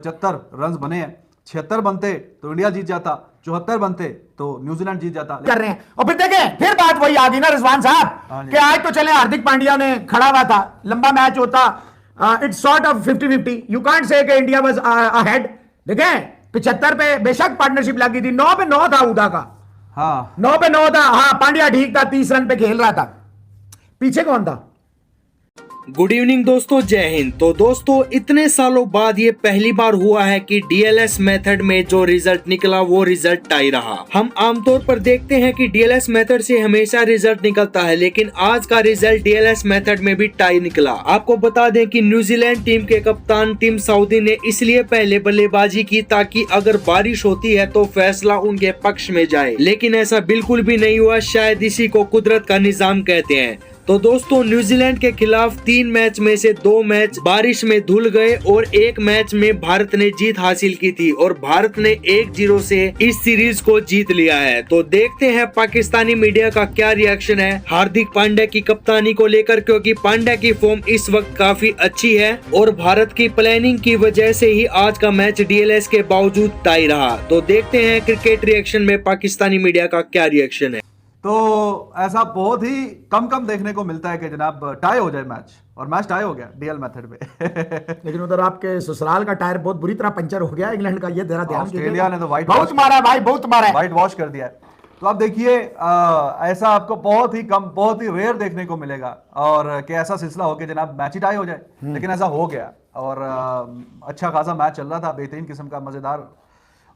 75 run बने हैं। 76 बनते तो इंडिया जीत जाता, 74 बनते तो न्यूजीलैंड जीत जाता। कर रहे हैं और फिर देखें, फिर बात वही आ गई ना रिजवान साहब कि आज तो चले हार्दिक पांड्या ने खड़ा हुआ था, लंबा मैच होता, it's sort of 50-50, you can't say कि इंडिया वाज अहेड। देखें 75 पे बेशक पार्टनरशिप लगी थी, 9 पे 9 था उदा का, हाँ 9 पे 9 था। हाँ पांड्या ठीक था, 30 रन पे खेल रहा था। पीछे कौन था? गुड इवनिंग दोस्तों, जय हिंद। तो दोस्तों इतने सालों बाद ये पहली बार हुआ है कि डीएलएस मेथड में जो रिजल्ट निकला वो रिजल्ट टाई रहा। हम आमतौर पर देखते हैं कि डीएलएस मेथड से हमेशा रिजल्ट निकलता है, लेकिन आज का रिजल्ट डीएलएस मेथड में भी टाई निकला। आपको बता दें कि न्यूजीलैंड टीम के कप्तान टिम साउदी ने इसलिए पहले बल्लेबाजी की ताकि अगर बारिश होती है तो फैसला उनके पक्ष में जाए, लेकिन ऐसा बिल्कुल भी नहीं हुआ। शायद इसी को कुदरत का निजाम कहते हैं। तो दोस्तों न्यूजीलैंड के खिलाफ 3 मैच में से 2 मैच बारिश में धुल गए और 1 मैच में भारत ने जीत हासिल की थी और भारत ने 1-0 से इस सीरीज को जीत लिया है। तो देखते हैं पाकिस्तानी मीडिया का क्या रिएक्शन है हार्दिक पांड्या की कप्तानी को लेकर, क्योंकि पांड्या की फॉर्म इस वक्त काफी अच्छी है और भारत की प्लानिंग की वजह से ही आज का मैच डीएलएस के बावजूद टाई रहा। तो देखते हैं क्रिकेट रिएक्शन में पाकिस्तानी मीडिया का क्या रिएक्शन है। तो ऐसा बहुत ही कम देखने को मिलता है कि जनाब टाई हो जाए मैच, और मैच टाई हो गया डीएल मेथड में। लेकिन उधर आपके ससुराल का टायर बहुत बुरी तरह पंचर हो गया इंग्लैंड का, ये जरा ध्यान ऑस्ट्रेलिया ने तो बहुत मारा है भाई, बहुत मारा है, व्हाइट वॉश कर दिया है। तो आप देखिए ऐसा आपको बहुत ही रेयर देखने को मिलेगा, और कि ऐसा सिलसिला हो कि जनाब मैच ही टाई हो जाए, लेकिन ऐसा हो गया। और अच्छा खासा मैच चल रहा था, बेहतरीन किस्म का, मजेदार।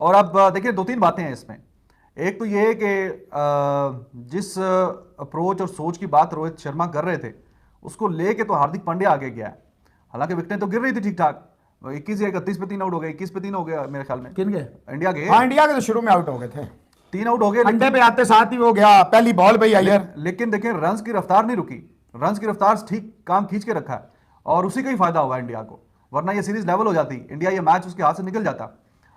और अब देखिए 2-3 बातें हैं इसमें। एक तो ये कि जिस अप्रोच और सोच की बात रोहित शर्मा कर रहे थे उसको लेके तो हार्दिक पांड्या आगे गया है। हालांकि विकेटें तो गिर रही थी ठीक ठाक, 21 या 31 पे 3 आउट हो गए, 21 पे 3 हो गया मेरे ख्याल में। किन के? इंडिया के। हाँ इंडिया के तो शुरू में आउट हो गए थे, 3 आउट हो गए, अंडे पे आते साथ ही वो गया, पहली बॉल पे अय्यर। लेकिन देखिए रन्स की रफ्तार नहीं रुकी, रन्स की रफ्तार ठीक काम खींच के रखा है, और उसी का ही फायदा हुआ इंडिया को, वरना ये सीरीज लेवल हो जाती, इंडिया ये मैच उसके हाथ से निकल जाता।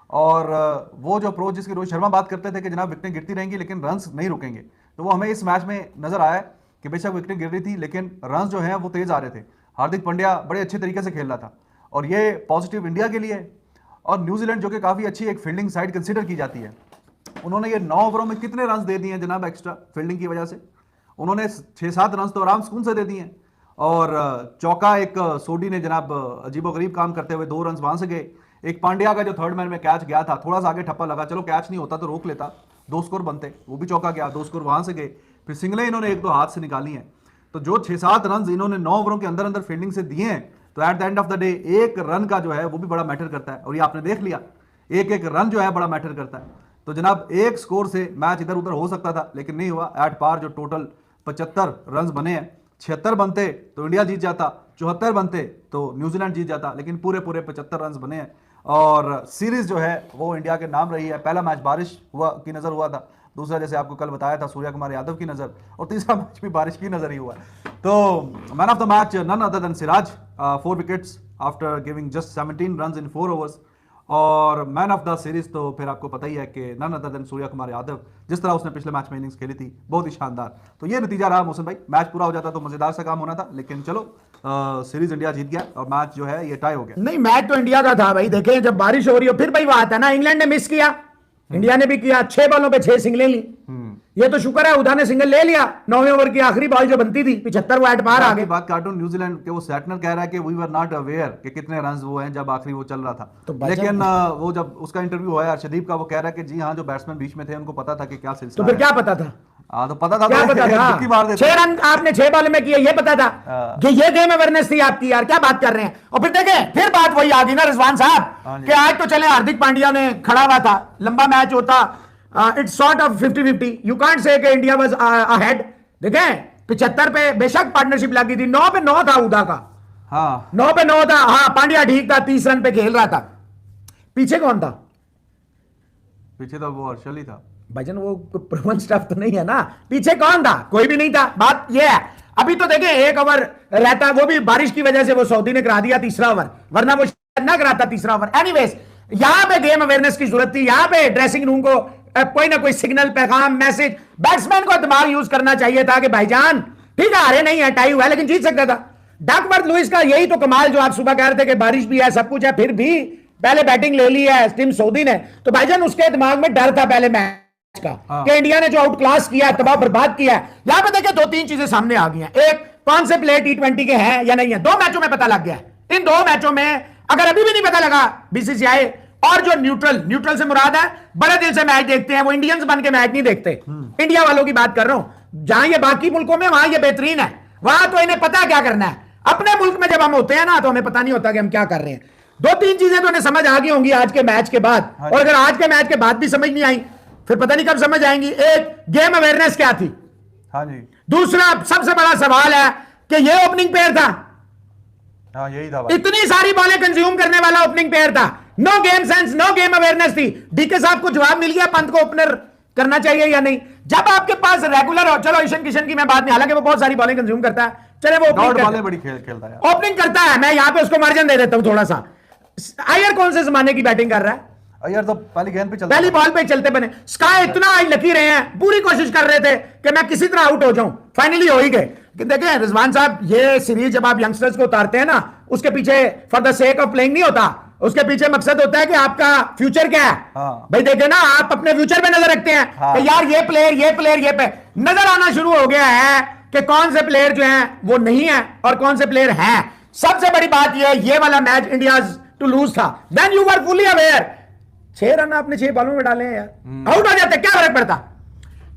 और वो जो अप्रोच जिसकी रोहित शर्मा बात करते थे कि जनाब विकेटें गिरती रहेंगी लेकिन रन्स नहीं रुकेंगे, तो वो हमें इस मैच में नजर आया कि बेशक विकेटें गिर रही थी लेकिन रन्स जो हैं वो तेज आ रहे थे। हार्दिक पांड्या बड़े अच्छे तरीके से खेल रहा था, और ये पॉजिटिव इंडिया के लिए है। और न्यूजीलैंड जो कि काफ़ी अच्छी एक फील्डिंग साइड कंसिडर की जाती है, उन्होंने ये 9 ओवरों में कितने रन दे दिए हैं जनाब एक्स्ट्रा फील्डिंग की वजह से। उन्होंने 6-7 रन तो आराम सुकून से दे दिए हैं, और चौका एक सोडी ने जनाब अजीबोगरीब काम करते हुए 2 रन वहां से गए। एक पांड्या का जो थर्ड मैन में कैच गया था, थोड़ा सा आगे ठप्पा लगा, चलो कैच नहीं होता तो रोक लेता, 2 स्कोर बनते, वो भी चौका गया, 2 स्कोर वहां से गए। फिर सिंगलें इन्होंने 1-2 हाथ से निकाली हैं। तो जो 6-7 रन इन्होंने 9 ओवरों के अंदर अंदर फील्डिंग से दिए हैं, तो at the end of the day 1 run का जो है वो भी बड़ा मैटर करता है, और ये आपने देख लिया, एक रन जो है बड़ा मैटर करता है। तो जनाब 1 स्कोर से मैच इधर उधर हो सकता था, लेकिन नहीं हुआ। एट पार जो टोटल 75 रन बने हैं, 76 बनते तो इंडिया जीत जाता, 74 बनते तो न्यूजीलैंड जीत जाता, लेकिन पूरे 75 रन बने हैं, और सीरीज जो है वो इंडिया के नाम रही है। पहला मैच बारिश की नज़र हुआ था, दूसरा जैसे आपको कल बताया था सूर्या कुमार यादव की नज़र, और तीसरा मैच भी बारिश की नज़र ही हुआ। तो man of the match none other than Siraj, 4 wickets after giving just 17 run in 4 overs. और मैन ऑफ द सीरीज तो फिर आपको पता ही है कि none other than Surya Kumar Yadav, जिस तरह उसने पिछले मैच में इनिंग्स खेली थी, बहुत ही शानदार। तो ये नतीजा रहा मोहसिन भाई, मैच पूरा हो जाता तो मजेदार सा काम होना था, लेकिन चलो सीरीज इंडिया जीत गया और मैच जो है ये टाई हो गया। नहीं मैच तो इंडिया का था भाई। देखें जब बारिश हो रही हो, फिर भाई बात है ना, इंग्लैंड ने मिस किया, इंडिया ने भी किया, 6 बॉलों पे 6 सिंगलें ली। ये तो शुक्र है उदा ने सिंगल ले लिया, 9वें ओवर की आखिरी बॉल जो बनती थी, 75 वो एट पार आ गए। बात कार्टून न्यूजीलैंड के वो सैटनर कह रहा है कि वी वर नॉट अवेयर कि कितने रन वो हैं जब आखिरी वो चल रहा था, तो लेकिन वो जब उसका इंटरव्यू हुआ अर्शदीप का, वो कह रहा है कि जी हाँ जो बैट्समैन बीच में थे उनको पता था कि क्या सिलसिला। तो फिर क्या पता था? हाँ तो पता था, क्या पता था? मार देते। 6 रन आपने 6 बॉल में किए, ये पता था कि ये गेम अवेयरनेस थी आपकी, यार क्या बात कर रहे हैं। और फिर देखें, फिर बात वही आ गई ना रिजवान साहब कि आज तो चले हार्दिक पांड्या ने खड़ा हुआ था, लंबा मैच होता, it's sort of 50-50, you can't say कि इंडिया वाज अहेड। देखें 75 पे बेशक पार्टनरशिप लगी थी, 9 पे 9 था उदा का, हाँ 9 पे 9 था। हाँ पांड्या ठीक था, 30 रन पे खेल रहा था। पीछे कौन था? पीछे तो वो हर्षल ही था भजन, वो प्रमन स्टफ तो नहीं है ना। पीछे कौन था? कोई भी नहीं था। बात ये है, अभी तो देखें 1 ओवर रहता, वो भी बारिश की वजह से वो सऊदी ने करा दिया तीसरा ओवर, वरना वो ना कराता तीसरा ओवर। एनीवेज यहां पे गेम अवेयरनेस की जरूरत थी, यहां पे ड्रेसिंग रूम को कोई ना कोई सिग्नल, पैगाम, मैसेज, बैट्समैन को दिमाग यूज करना चाहिए था कि भाईजान ठीक है हारे नहीं है, टाई हुआ है, लेकिन जीत सकता था। डकवर्थ लुइस का यही तो कमाल, जो आप सुबह कह रहे थे कि बारिश भी है सब कुछ है, फिर भी पहले बैटिंग ले ली है टीम सऊदी ने, तो भाईजान उसके दिमाग में डर था पहले मैच का कि इंडिया ने जो आउट क्लास किया, तबाह बर्बाद किया है। यहां पे देखिए दो तीन चीजें सामने आ गई हैं। एक, कौन से प्लेयर T20 के हैं या नहीं है, 2 मैचों में पता लग गया है। इन 2 मैचों में अगर अभी भी नहीं पता लगा बीसीसीआई, और जो न्यूट्रल से मुराद है बड़े दिल से मैच देखते हैं, वो इंडियंस बन के मैच नहीं देखते, इंडिया वालों की बात कर रहा हूं। जहां ये बाकी मुल्कों में वहां ये बेहतरीन है, वहां तो इन्हें पता है क्या करना है। अपने मुल्क में जब हम होते हैं ना तो हमें पता नहीं होता कि हम क्या कर रहे हैं। 2-3 चीजें तो उन्हें समझ आ गई होंगी आज के मैच के बाद, और अगर आज के मैच के बाद भी समझ नहीं आई फिर पता नहीं कब समझ आएंगी। एक, गेम अवेयरनेस क्या थी। हाँ जी। दूसरा सबसे बड़ा सवाल है कि ये ओपनिंग पेयर था, हाँ यही था भाई। इतनी सारी बॉलें कंज्यूम करने वाला ओपनिंग पेयर था, no game sense, no game awareness थी। डीके साहब को जवाब मिल गया पंत को ओपनर करना चाहिए या नहीं। जब आपके पास रेगुलर हो, चलो ईशान किशन की मैं बात नहीं, हालांकि वो बहुत सारी बॉलें कंज्यूम करता है, चले वो बड़ी खेलता है, ओपनिंग करता है, मैं यहां पे उसको मार्जिन दे देता हूं थोड़ा सा। अय्यर कौन से जमाने की बैटिंग कर रहा है, अय्यर तो पहली गेंद पे चलता, पहली बॉल पे चलते बने। स्काई इतना आज लकी रहे हैं, पूरी कोशिश कर रहे थे कि मैं किसी तरह आउट हो जाऊं, फाइनली हो ही गए। देखिए रिजवान साहब, ये सीरीज जब आप यंगस्टर्स को उतारते हैं ना, उसके पीछे for the sake of playing नहीं होता, उसके पीछे मकसद होता है कि आपका फ्यूचर क्या है। हाँ। भाई देखे ना, आप अपने फ्यूचर पे नजर रखते हैं। हाँ। कि यार ये प्लेयर पे नजर आना शुरू हो गया है कि कौन से प्लेयर जो हैं वो नहीं है और कौन से प्लेयर हैं। सबसे बड़ी बात ये वाला मैच इंडिया टू लूज था, then you were fully aware. 6 run आपने 6 बॉलों में डाले हैं यार, आउट हो जाते क्या फर्क पड़ता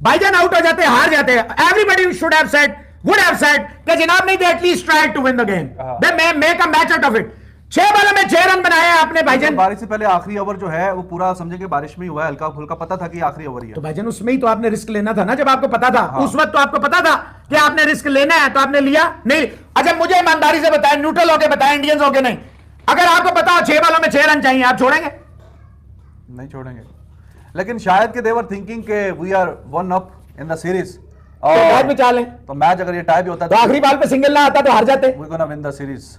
भाईजान, आउट हो जाते, हार जाते। Everybody should have said, would have said कि जनाब नहीं, they at least try to win the game, they make a match out of it. 6 बॉलों में 6 रन बनाए आपने भाईजान। तो बारिश से पहले आखिरी ओवर जो है वो पूरा समझे कि बारिश में ही हुआ है, हल्का फुल्का पता था कि आखिरी ओवर ही है। तो भाईजान उसमें ही तो आपने रिस्क लेना था ना, जब आपको पता था। हाँ। उस वक्त तो आपको पता था कि आपने रिस्क लेना है, तो आपने लिया नहीं। अच्छा मुझे ईमानदारी से बताएं, न्यूट्रल होके बताएं, इंडियंस होके नहीं, अगर आपको पता हो 6 बॉलों में 6 रन चाहिए, आप छोड़ेंगे? नहीं छोड़ेंगे, लेकिन शायद के देवर थिंकिंग के we are 1 up in the series, और मैच में चाल है, तो मैच अगर ये टाई भी होता तो आखिरी बॉल पे सिंगल ना आता तो हार जाते। We gonna win the series.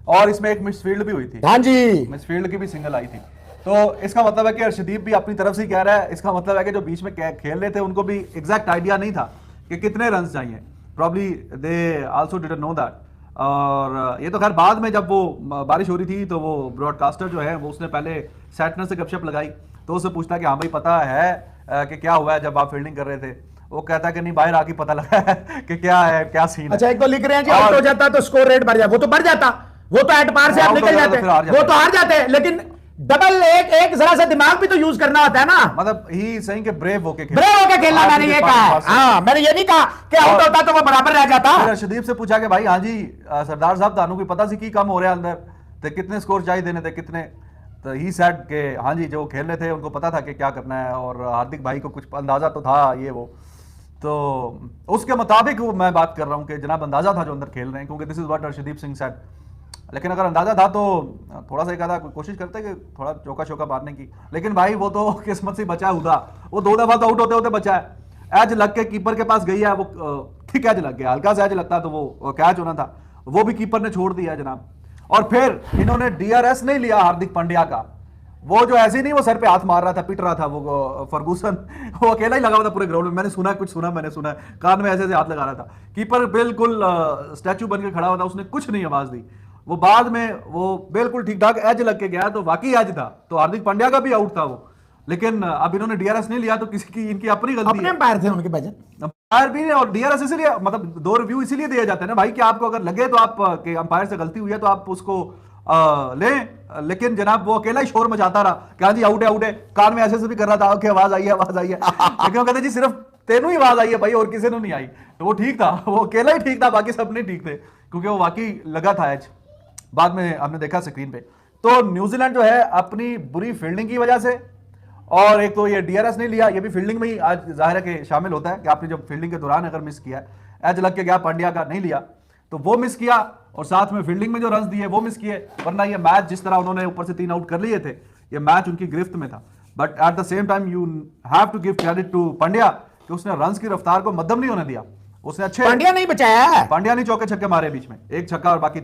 और इसमें एक मिसफील्ड भी हुई थी। हाँ जी, मिसफील्ड की भी सिंगल आई थी, तो इसका मतलब है कि अर्शदीप भी अपनी तरफ से ही कह रहा है। इसका मतलब है कि जो बीच में खेल रहे थे उनको भी एग्जैक्ट आइडिया नहीं था कि कितने रन चाहिए, probably they also didn't know that. और ये तो खैर बाद में जब वो बारिश हो रही थी तो वो ब्रॉडकास्टर जो है वो उसने पहले सैटनर से गपशप लगाई, तो उससे पूछता कि हाँ भाई पता है कि क्या हुआ है जब आप फील्डिंग कर रहे थे। वो कहता है कि नहीं, बाहर आके पता लगा है कि क्या है, क्या सीन है। अच्छा एक तो लिख रहे हैं कि आउट हो जाता तो स्कोर रेट बढ़ जाता, वो तो बढ़ जाता, वो तो एट पार से आप निकल जाते, वो तो हार जाते, लेकिन डबल एक जरा सा दिमाग भी तो यूज करना होता है ना। मतलब ही सही कि ब्रेव होके खेलना, मैंने ये कहा है। हाँ, मैंने ये नहीं कहा कि आउट होता तो वो बराबर रह जाता। अर्शदीप से पूछा कि भाई हाँ जी सरदार साहब तानू को पता सी की कम हो रहा है अंदर, तो कितने स्कोर चाहिए देने थे कितने, तो ही सेड के हाँ जी जो खेल रहे थे उनको पता था कि क्या करना है, और हार्दिक भाई को कुछ अंदाजा तो था ये वो, तो उसके मुताबिक मैं बात कर रहा हूँ कि जनाब अंदाजा था जो अंदर खेल रहे हैं, क्योंकि this is what Arshdeep Singh said. लेकिन अगर अंदाजा था तो थोड़ा सा एक आधा कोशिश करते कि थोड़ा चौका चौका मारने की, लेकिन भाई वो तो किस्मत से बचा हुआ, वो 2 दफा तो आउट होते होते बचा है। एज लग के कीपर के पास गई है, वो ठीक एज लग गया, हल्का सा एज लगता तो वो कैच होना था, वो भी कीपर ने छोड़ दिया जनाब। और फिर इन्होंने डीआरएस नहीं लिया हार्दिक पांड्या का, वो जो ऐसे नहीं वो सर पे हाथ मार रहा था, पिट रहा था वो फर्गूसन, वो अकेला ही लगा हुआ था पूरे ग्राउंड में। मैंने सुना मैंने सुना कान में ऐसे हाथ लगा रहा था, कीपर बिल्कुल स्टैचू बन के खड़ा हुआ था, उसने कुछ नहीं आवाज दी। वो बाद में वो बिल्कुल ठीक ठाक एज लग के गया, तो वाकई एज था, तो हार्दिक पांड्या का भी आउट था वो। लेकिन अब इन्होंने डीआरएस नहीं लिया तो किसी की इनकी अपनी गलती है। अंपायर थे उनके बजट, अंपायर भी और डीआरएस इसीलिए, मतलब 2 रिव्यू इसीलिए दिए जाते हैं ना भाई कि आपको अगर लगे तो आप कि अंपायर से गलती हुई है तो आप उसको लें। लेकिन जनाब वो अकेला ही शोर मचाता रहा कि हाँ जी आउट है, कान में ऐसे भी कर रहा था कि आवाज आई है लेकिन वो कहते जी सिर्फ तेनों ही आवाज आई है भाई, और किसी ने नहीं आई। तो वो ठीक था, वो अकेला ही ठीक था, बाकी सब नहीं ठीक थे, क्योंकि वो वाकई लगा था एज। बाद में हमने देखा स्क्रीन पे। तो न्यूजीलैंड जो है अपनी बुरी फील्डिंग की वजह से, और एक तो ये डीआरएस नहीं लिया, ये भी फील्डिंग में ही आज जाहिर है कि शामिल होता है कि आपने जब फील्डिंग के दौरान अगर मिस किया, एज लग के गया पांड्या का नहीं लिया, तो वो मिस किया, और साथ में फील्डिंग में जो रन दिए वो मिस किए। वरना ये मैच जिस तरह उन्होंने ऊपर से 3 आउट कर लिए थे, ये मैच उनकी गिरफ्त में था। But at the same time you have to give credit to Pandya कि उसने रन्स की रफ्तार को मध्यम नहीं होने दिया, उसने अच्छे, पांड्या नहीं बचाया, पांड्या नहीं चौके छक्के मारे बीच में, एक छक्का और बाकी